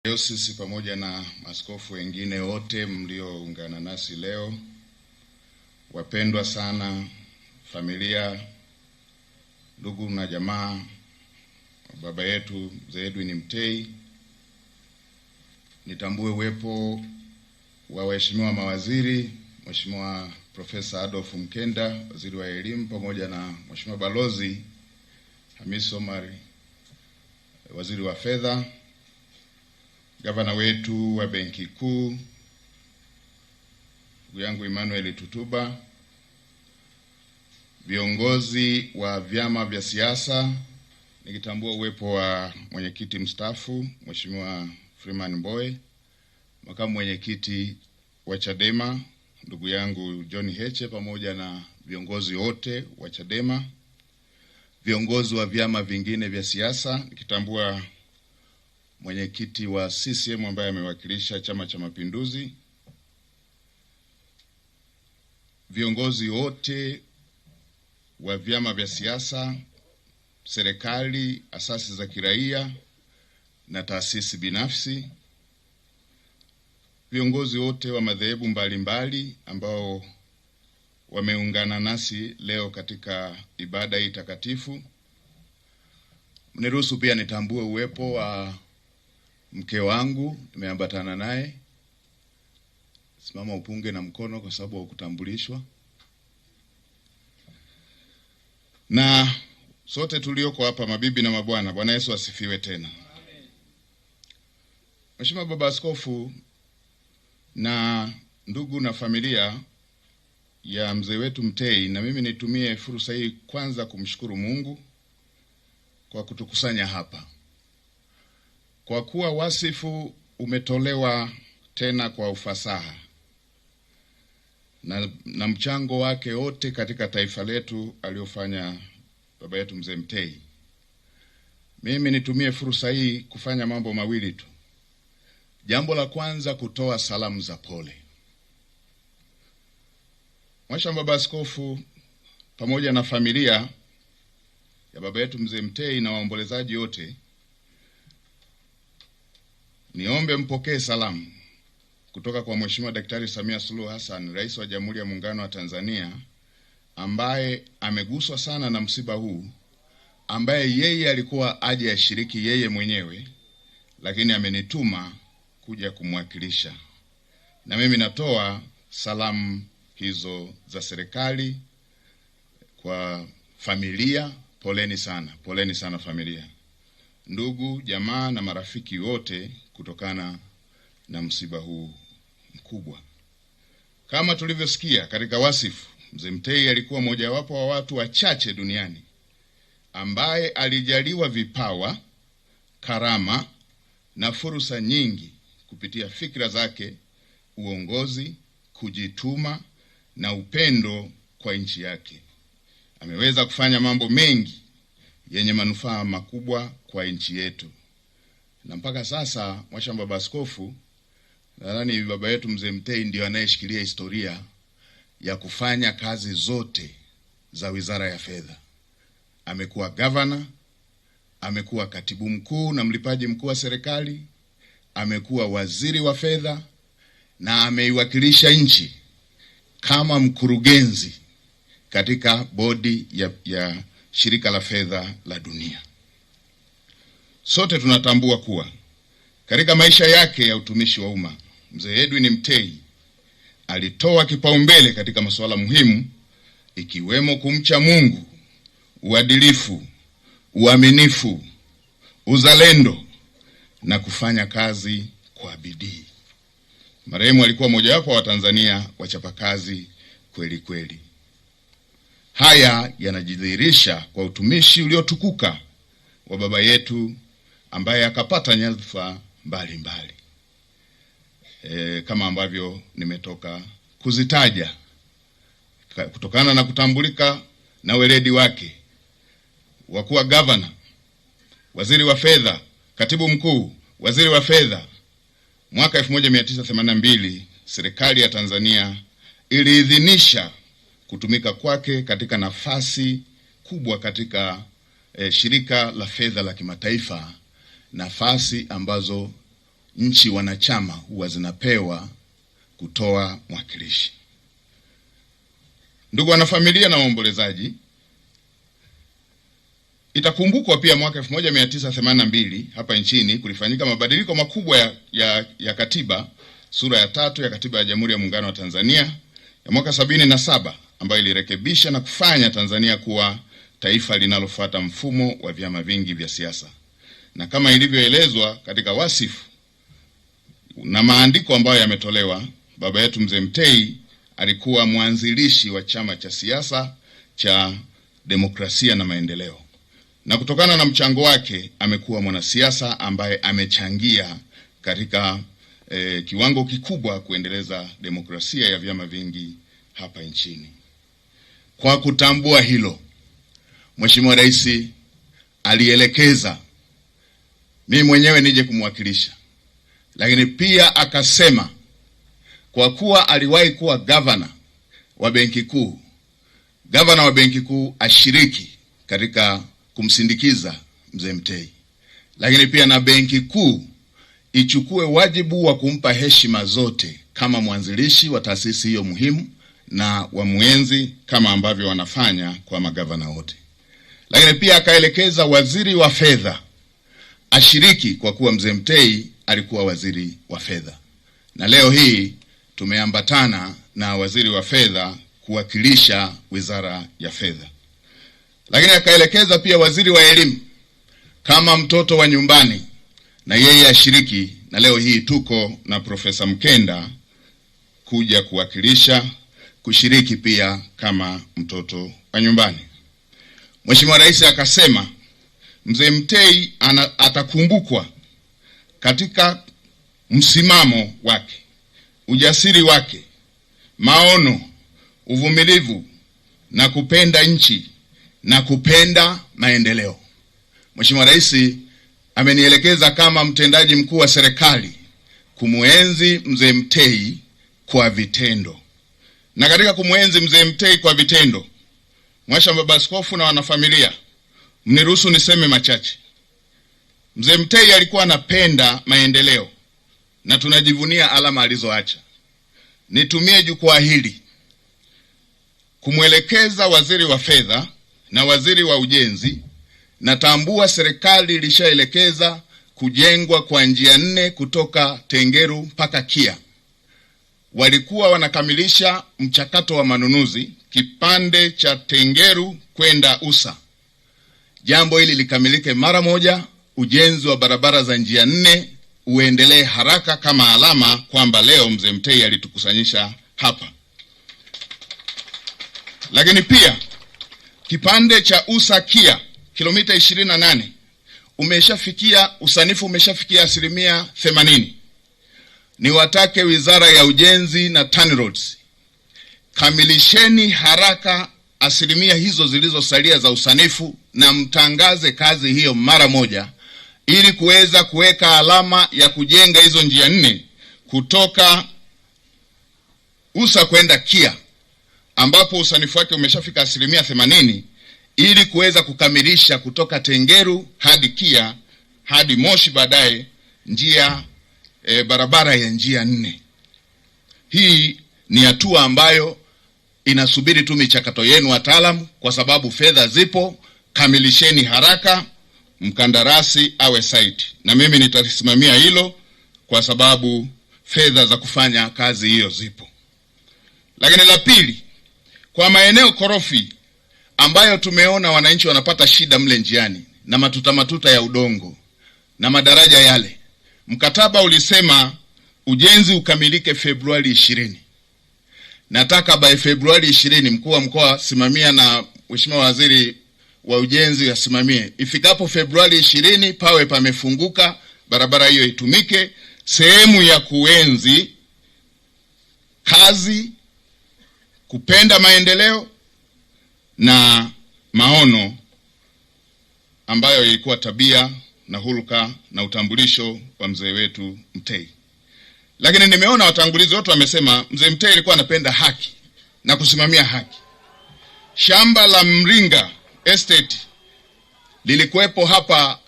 Dayosisi pamoja na maaskofu wengine wote mlioungana nasi leo, wapendwa sana, familia, ndugu na jamaa, baba yetu Mzee Edwin Mtei, nitambue uwepo wa waheshimiwa mawaziri, Mheshimiwa Profesa Adolf Mkenda, waziri wa elimu, pamoja na Mheshimiwa Balozi Hamis Omar, waziri wa fedha, gavana wetu wa Benki Kuu, ndugu yangu Emmanuel Tutuba, viongozi wa vyama vya siasa, nikitambua uwepo wa mwenyekiti mstaafu Mheshimiwa Freeman Mbowe, makamu mwenyekiti wa Chadema ndugu yangu John Heche, pamoja na viongozi wote wa Chadema, viongozi wa vyama vingine vya siasa, nikitambua mwenyekiti wa CCM ambaye amewakilisha Chama cha Mapinduzi, viongozi wote wa vyama vya siasa, serikali, asasi za kiraia na taasisi binafsi, viongozi wote wa madhehebu mbalimbali ambao wameungana nasi leo katika ibada hii takatifu. Mniruhusu pia nitambue uwepo wa mke wangu, nimeambatana naye. Simama upunge na mkono kwa sababu wa kutambulishwa. Na sote tulioko hapa, mabibi na mabwana, Bwana Yesu asifiwe tena. Mheshimiwa Baba Askofu na ndugu na familia ya mzee wetu Mtei, na mimi nitumie fursa hii kwanza kumshukuru Mungu kwa kutukusanya hapa, kwa kuwa wasifu umetolewa tena kwa ufasaha na mchango wake wote katika taifa letu aliofanya baba yetu mzee Mtei. Mimi nitumie fursa hii kufanya mambo mawili tu. Jambo la kwanza, kutoa salamu za pole. Mheshimiwa Baba Askofu pamoja na familia ya baba yetu mzee Mtei na waombolezaji wote, niombe mpokee salamu kutoka kwa Mheshimiwa Daktari Samia Suluhu Hassan, Rais wa Jamhuri ya Muungano wa Tanzania, ambaye ameguswa sana na msiba huu, ambaye yeye alikuwa aje ashiriki yeye mwenyewe, lakini amenituma kuja kumwakilisha. Na mimi natoa salamu hizo za serikali kwa familia. Poleni sana familia, ndugu, jamaa na marafiki wote kutokana na msiba huu mkubwa. Kama tulivyosikia katika wasifu, mzee Mtei alikuwa mojawapo wa watu wachache duniani ambaye alijaliwa vipawa, karama na fursa nyingi kupitia fikra zake, uongozi, kujituma na upendo kwa nchi yake. Ameweza kufanya mambo mengi yenye manufaa makubwa kwa nchi yetu. Na mpaka sasa, Mheshimiwa Baba Askofu, nadhani baba yetu mzee Mtei ndio anayeshikilia historia ya kufanya kazi zote za Wizara ya Fedha. Amekuwa gavana, amekuwa katibu mkuu na mlipaji mkuu wa serikali, amekuwa waziri wa fedha, na ameiwakilisha nchi kama mkurugenzi katika bodi ya shirika la fedha la dunia. Sote tunatambua kuwa katika maisha yake ya utumishi wa umma, mzee Edwin Mtei alitoa kipaumbele katika masuala muhimu, ikiwemo kumcha Mungu, uadilifu, uaminifu, uzalendo na kufanya kazi kwa bidii. Marehemu alikuwa mojawapo wa Tanzania wachapakazi kweli kweli. Haya yanajidhihirisha kwa utumishi uliotukuka wa baba yetu ambaye akapata nyadhifa mbalimbali kama ambavyo nimetoka kuzitaja, kutokana na kutambulika na weledi wake wa kuwa gavana, waziri wa fedha, katibu mkuu, waziri wa fedha. Mwaka 1982 serikali ya Tanzania iliidhinisha kutumika kwake katika nafasi kubwa katika shirika la fedha la kimataifa, nafasi ambazo nchi wanachama huwa zinapewa kutoa mwakilishi. Ndugu wanafamilia na waombolezaji, itakumbukwa pia mwaka 1982 hapa nchini kulifanyika mabadiliko makubwa ya katiba, sura ya 3 ya katiba ya Jamhuri ya Muungano wa Tanzania ya mwaka 77, ambayo ilirekebisha na kufanya Tanzania kuwa taifa linalofuata mfumo wa vyama vingi vya siasa. Na kama ilivyoelezwa katika wasifu na maandiko ambayo yametolewa, baba yetu Mzee Mtei alikuwa mwanzilishi wa chama cha siasa cha Demokrasia na Maendeleo. Na kutokana na mchango wake amekuwa mwanasiasa ambaye amechangia katika kiwango kikubwa kuendeleza demokrasia ya vyama vingi hapa nchini. Kwa kutambua hilo, Mheshimiwa Rais alielekeza mimi mwenyewe nije kumwakilisha, lakini pia akasema kwa kuwa aliwahi kuwa gavana wa Benki Kuu, gavana wa Benki Kuu ashiriki katika kumsindikiza Mzee Mtei, lakini pia na Benki Kuu ichukue wajibu wa kumpa heshima zote kama mwanzilishi wa taasisi hiyo muhimu na wa muenzi kama ambavyo wanafanya kwa magavana wote. Lakini pia akaelekeza waziri wa fedha ashiriki kwa kuwa Mzee Mtei alikuwa waziri wa fedha. Na leo hii tumeambatana na waziri wa fedha kuwakilisha Wizara ya Fedha. Lakini akaelekeza pia waziri wa elimu kama mtoto wa nyumbani na yeye ashiriki, na leo hii tuko na Profesa Mkenda kuja kushiriki pia kama mtoto wa nyumbani. Mheshimiwa Rais akasema Mzee Mtei atakumbukwa katika msimamo wake, ujasiri wake, maono, uvumilivu na kupenda nchi na kupenda maendeleo. Mheshimiwa Rais amenielekeza kama mtendaji mkuu wa serikali kumuenzi Mzee Mtei kwa vitendo. Na katika kumuenzi Mzee Mtei kwa vitendo, Mhashamu Baba Askofu na wanafamilia, mniruhusu niseme machache. Mzee Mtei alikuwa anapenda maendeleo na tunajivunia alama alizoacha. Nitumie jukwaa hili kumwelekeza waziri wa fedha na waziri wa ujenzi. Natambua serikali ilishaelekeza kujengwa kwa njia 4 kutoka Tengeru mpaka Kia. Walikuwa wanakamilisha mchakato wa manunuzi kipande cha Tengeru kwenda Usa. Jambo hili likamilike mara moja, ujenzi wa barabara za njia 4 uendelee haraka kama alama kwamba leo Mzee Mtei alitukusanyisha hapa. Lakini pia kipande cha Usa Kia kilomita 28 usanifu umeshafikia 80%. Niwatake Wizara ya Ujenzi na TANROADS, kamilisheni haraka asilimia hizo zilizosalia za usanifu na mtangaze kazi hiyo mara moja ili kuweza kuweka alama ya kujenga hizo njia 4 kutoka Usa kwenda Kia, ambapo usanifu wake umeshafika 80%, ili kuweza kukamilisha kutoka Tengeru hadi Kia hadi Moshi baadaye barabara ya njia 4. Hii ni hatua ambayo inasubiri tu michakato yenu wataalamu, kwa sababu fedha zipo. Kamilisheni haraka, mkandarasi awe site, na mimi nitasimamia hilo kwa sababu fedha za kufanya kazi hiyo zipo. Lakini la pili, kwa maeneo korofi ambayo tumeona wananchi wanapata shida mle njiani na matuta ya udongo na madaraja yale, mkataba ulisema ujenzi ukamilike Februari 20. Nataka by Februari 20 mkuu wa mkoa simamia na Mheshimiwa Waziri wa Ujenzi asimamie. Ifikapo Februari 20 pawe pamefunguka, barabara hiyo itumike, sehemu ya kuenzi kazi, kupenda maendeleo na maono ambayo ilikuwa tabia na hulka na utambulisho wa mzee wetu Mtei. Lakini nimeona watangulizi wote wamesema Mzee Mtei alikuwa anapenda haki na kusimamia haki. Shamba la Mringa Estate lilikuwepo hapa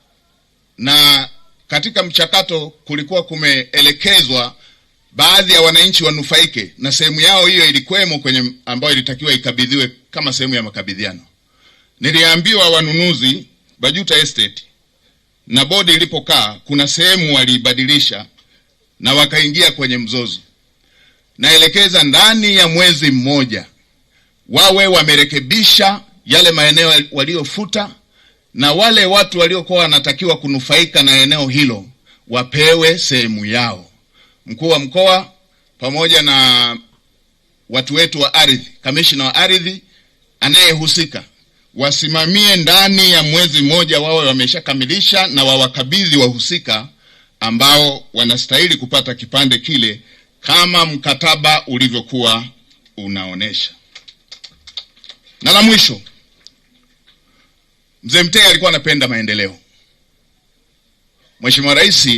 na katika mchakato kulikuwa kumeelekezwa baadhi ya wananchi wanufaike na sehemu yao, hiyo ilikuwemo kwenye ambayo ilitakiwa ikabidhiwe kama sehemu ya makabidhiano. Niliambiwa wanunuzi Bajuta Estate na bodi ilipokaa, kuna sehemu walibadilisha na wakaingia kwenye mzozo. Naelekeza ndani ya mwezi mmoja wawe wamerekebisha yale maeneo waliofuta, na wale watu waliokuwa wanatakiwa kunufaika na eneo hilo wapewe sehemu yao. Mkuu wa mkoa pamoja na watu wetu wa ardhi, kamishna wa ardhi anayehusika, wasimamie ndani ya mwezi mmoja wawe wameshakamilisha na wawakabidhi wahusika ambao wanastahili kupata kipande kile kama mkataba ulivyokuwa unaonesha. Na la mwisho, Mzee Mtei alikuwa anapenda maendeleo. Mheshimiwa Rais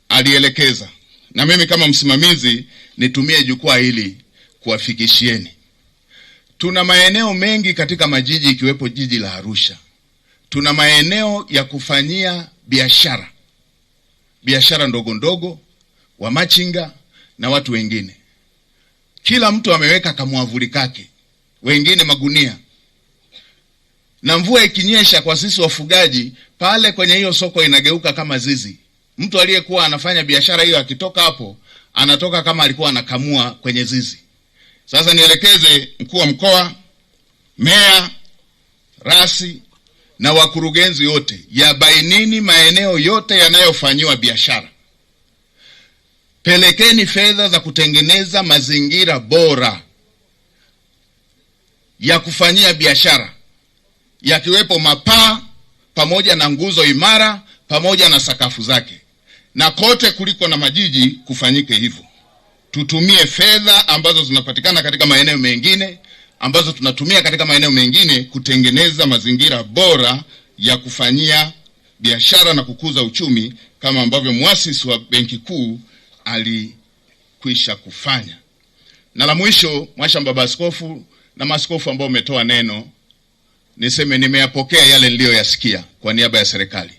alielekeza, na mimi kama msimamizi nitumie jukwaa hili kuwafikishieni. Tuna maeneo mengi katika majiji ikiwepo jiji la Arusha. Tuna maeneo ya kufanyia biashara. Biashara ndogo ndogo, wa machinga na watu wengine. Kila mtu ameweka kamwavuli kake, wengine magunia. Na mvua ikinyesha kwa sisi wafugaji, pale kwenye hiyo soko inageuka kama zizi. Mtu aliyekuwa anafanya biashara hiyo akitoka hapo, anatoka kama alikuwa anakamua kwenye zizi. Sasa nielekeze mkuu wa mkoa, meya, rasi na wakurugenzi wote, yabainini maeneo yote yanayofanywa biashara. Pelekeni fedha za kutengeneza mazingira bora ya kufanyia biashara, yakiwepo mapaa pamoja na nguzo imara pamoja na sakafu zake. Na kote kuliko na majiji kufanyike hivyo. Tutumie fedha ambazo zinapatikana katika maeneo mengine, ambazo tunatumia katika maeneo mengine kutengeneza mazingira bora ya kufanyia biashara na kukuza uchumi, kama ambavyo muasisi wa Benki Kuu alikwisha kufanya. Na la mwisho, Mhashamu Baba Askofu na maaskofu ambao umetoa neno, niseme nimeyapokea yale niliyoyasikia kwa niaba ya serikali.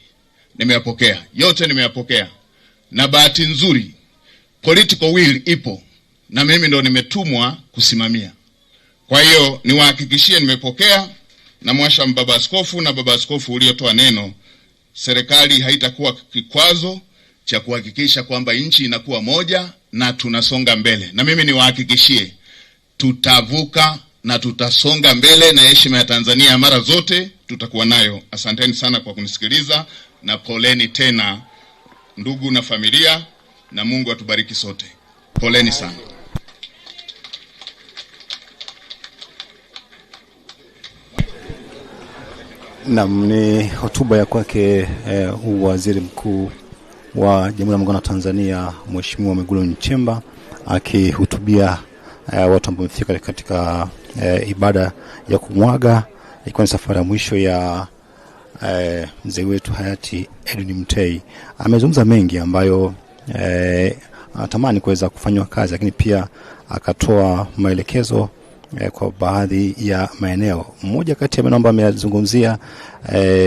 Nimeyapokea yote, nimeyapokea. Na bahati nzuri political will ipo, na mimi ndo nimetumwa kusimamia. Kwa hiyo niwahakikishie nimepokea, na Mhashamu Baba Askofu na Baba Askofu uliotoa neno, serikali haitakuwa kikwazo cha kuhakikisha kwamba nchi inakuwa moja na tunasonga mbele. Na mimi niwahakikishie tutavuka na tutasonga mbele, na heshima ya Tanzania mara zote tutakuwa nayo. Asanteni sana kwa kunisikiliza, na poleni tena ndugu na familia, na Mungu atubariki sote. Poleni sana. Naam, ni hotuba ya kwake Waziri Mkuu wa Jamhuri ya Muungano wa Tanzania Mheshimiwa Mwigulu Nchemba, akihutubia watu ambao wamefika katika ibada ya kumwaga, ilikuwa ni safari ya mwisho ya mzee wetu hayati Edwin Mtei. Amezungumza mengi ambayo anatamani kuweza kufanywa kazi, lakini pia akatoa maelekezo kwa baadhi ya maeneo. Mmoja kati ya maeneo ambayo amezungumzia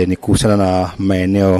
ni kuhusiana na maeneo